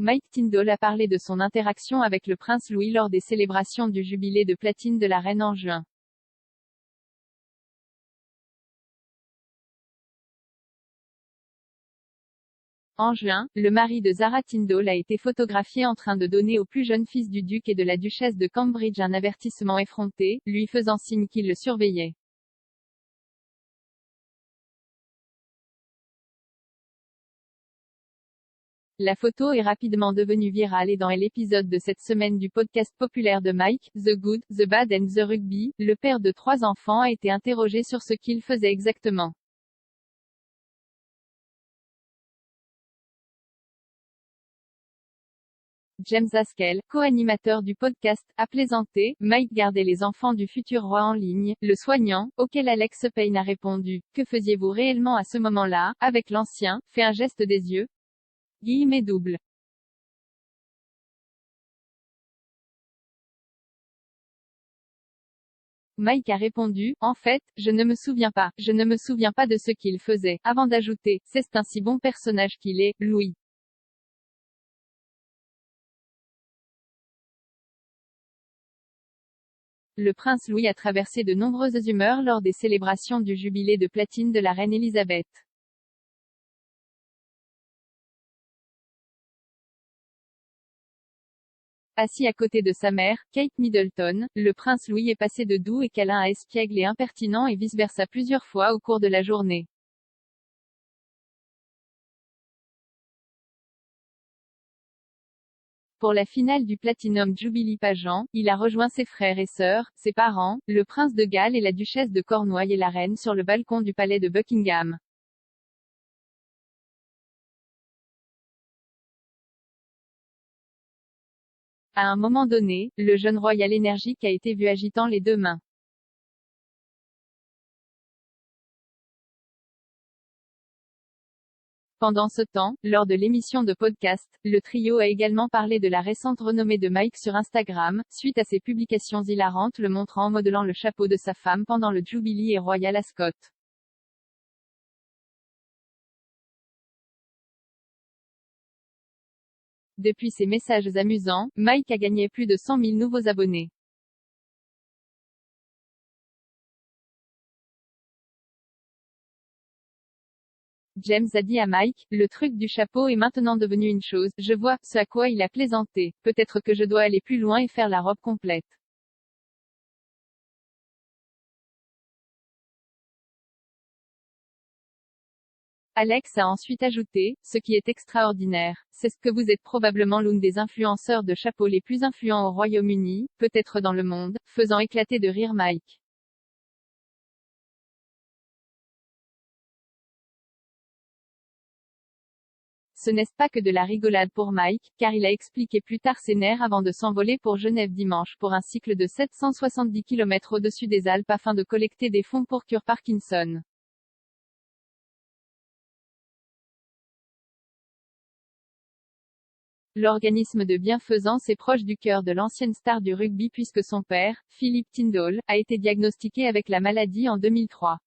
Mike Tindall a parlé de son interaction avec le prince Louis lors des célébrations du jubilé de platine de la reine en juin. En juin, le mari de Zara Tindall a été photographié en train de donner au plus jeune fils du duc et de la duchesse de Cambridge un avertissement effronté, lui faisant signe qu'il le surveillait. La photo est rapidement devenue virale et dans l'épisode de cette semaine du podcast populaire de Mike, The Good, The Bad and The Rugby, le père de 3 enfants a été interrogé sur ce qu'il faisait exactement. James Haskell, co-animateur du podcast, a plaisanté. Mike gardait les enfants du futur roi en ligne, le soignant, auquel Alex Payne a répondu. Que faisiez-vous réellement à ce moment-là, avec l'ancien, fait un geste des yeux. Guillemets double. Mike a répondu, en fait, je ne me souviens pas de ce qu'il faisait, avant d'ajouter, c'est un si bon personnage qu'il est, Louis. Le prince Louis a traversé de nombreuses humeurs lors des célébrations du jubilé de platine de la reine Elisabeth. Assis à côté de sa mère, Kate Middleton, le prince Louis est passé de doux et câlin à espiègle et impertinent et vice-versa plusieurs fois au cours de la journée. Pour la finale du Platinum Jubilee Pageant, il a rejoint ses frères et sœurs, ses parents, le prince de Galles et la duchesse de Cornouailles et la reine sur le balcon du palais de Buckingham. À un moment donné, le jeune royal énergique a été vu agitant les 2 mains. Pendant ce temps, lors de l'émission de podcast, le trio a également parlé de la récente renommée de Mike sur Instagram, suite à ses publications hilarantes le montrant en modelant le chapeau de sa femme pendant le Jubilee et Royal Ascot. Depuis ces messages amusants, Mike a gagné plus de 100 000 nouveaux abonnés. James a dit à Mike, le truc du chapeau est maintenant devenu une chose, je vois, ce à quoi il a plaisanté. Peut-être que je dois aller plus loin et faire la robe complète. Alex a ensuite ajouté, ce qui est extraordinaire, c'est ce que vous êtes probablement l'une des influenceurs de chapeau les plus influents au Royaume-Uni, peut-être dans le monde, faisant éclater de rire Mike. Ce n'est pas que de la rigolade pour Mike, car il a expliqué plus tard ses nerfs avant de s'envoler pour Genève dimanche pour un cycle de 770 km au-dessus des Alpes afin de collecter des fonds pour cure Parkinson. L'organisme de bienfaisance est proche du cœur de l'ancienne star du rugby puisque son père, Philip Tindall, a été diagnostiqué avec la maladie en 2003.